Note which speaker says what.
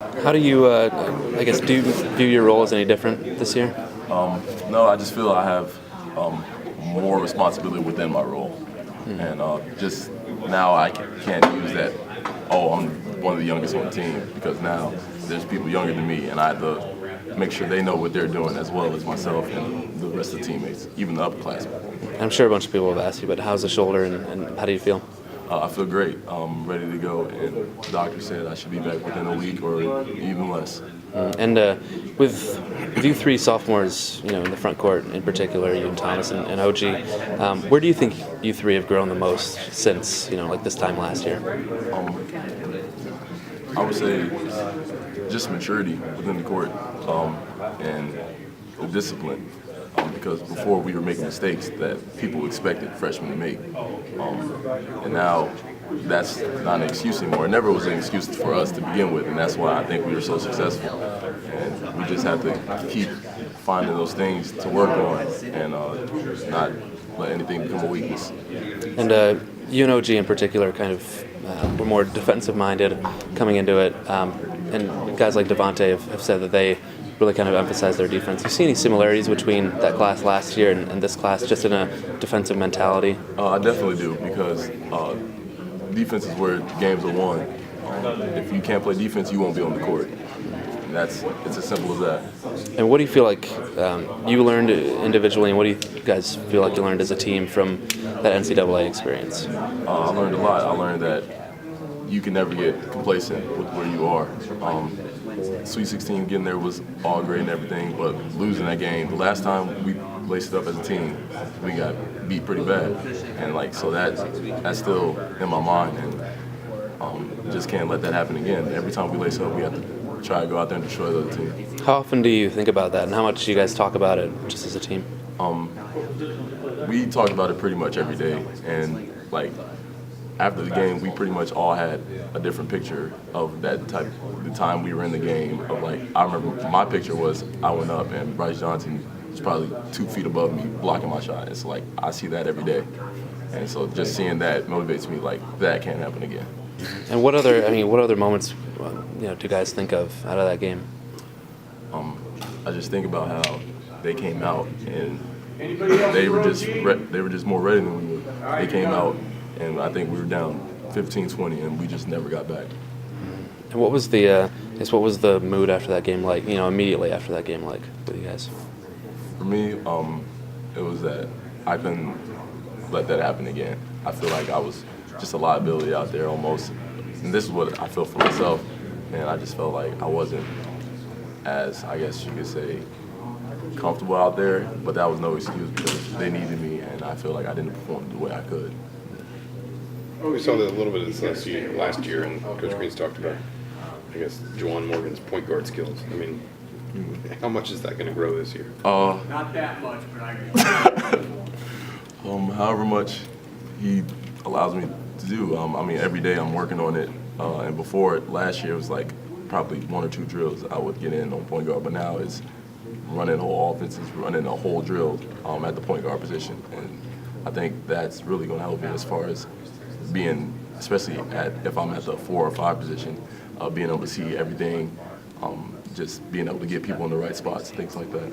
Speaker 1: How do you, I guess, do you view your role as any different this year?
Speaker 2: No, I just feel I have more responsibility within my role. And just now I can't use that, oh, I'm one of the youngest on the team, because now there's people younger than me, and I have to make sure they know what they're doing as well as myself and the rest of the teammates, even the upperclassmen.
Speaker 1: I'm sure a bunch of people have asked you, but how's the shoulder and how do you feel?
Speaker 2: I feel great. I'm ready to go, and the doctor said I should be back within a week or even less.
Speaker 1: And with you three sophomores, in the front court in particular, you and Thomas and OG, where do you think you three have grown the most since, like this time last year?
Speaker 2: I would say just maturity within the court and the discipline. Because before we were making mistakes that people expected freshmen to make. And now that's not an excuse anymore. It never was an excuse for us to begin with, and that's why I think we were so successful. And we just have to keep finding those things to work on and not let anything become a weakness.
Speaker 1: And you and OG in particular kind of were more defensive-minded coming into it, and guys like Devontae have said that they really kind of emphasize their defense. Do you see any similarities between that class last year and this class, just in a defensive mentality?
Speaker 2: I definitely do, because defense is where games are won. If you can't play defense, you won't be on the court. And it's as simple as that.
Speaker 1: And what do you feel like you learned individually, and what do you guys feel like you learned as a team from that NCAA experience?
Speaker 2: I learned a lot. I learned that you can never get complacent with where you are. Sweet 16 getting there was all great and everything, but losing that game, the last time we laced it up as a team, we got beat pretty bad. And so that's still in my mind, and just can't let that happen again. Every time we lace up, we have to try to go out there and destroy the other team.
Speaker 1: How often do you think about that, and how much do you guys talk about it just as a team?
Speaker 2: We talked about it pretty much every day, and after the game, we pretty much all had a different picture of the time we were in the game. I remember my picture was I went up and Bryce Johnson was probably 2 feet above me blocking my shot. It's I see that every day. And so just seeing that motivates me, that can't happen again.
Speaker 1: And what other moments, do you guys think of out of that game?
Speaker 2: I just think about how they came out and they were just more ready than we were. They came out, and I think we were down 15-20, and we just never got back.
Speaker 1: And what was the mood after that game like? Immediately after that game like with you guys?
Speaker 2: For me, it was that I couldn't let that happen again. I feel like I was just a liability out there almost, and this is what I feel for myself. And I just felt like I wasn't as, I guess you could say, comfortable out there. But that was no excuse, because they needed me, and I feel like I didn't perform the way I could.
Speaker 3: We saw that a little bit of this last year, and Coach Green's talked about, I guess, Juwan Morgan's point guard skills. I mean, how much is that going to grow this year?
Speaker 4: Not that much, but I
Speaker 2: however much he allows me to do. Every day I'm working on it. And before last year, it was probably 1 or 2 drills I would get in on point guard, but now it's running whole offenses, running a whole drill at the point guard position. And I think that's really going to help me as far as being, especially if I'm at the 4 or 5 position, being able to see everything, just being able to get people in the right spots, things like that.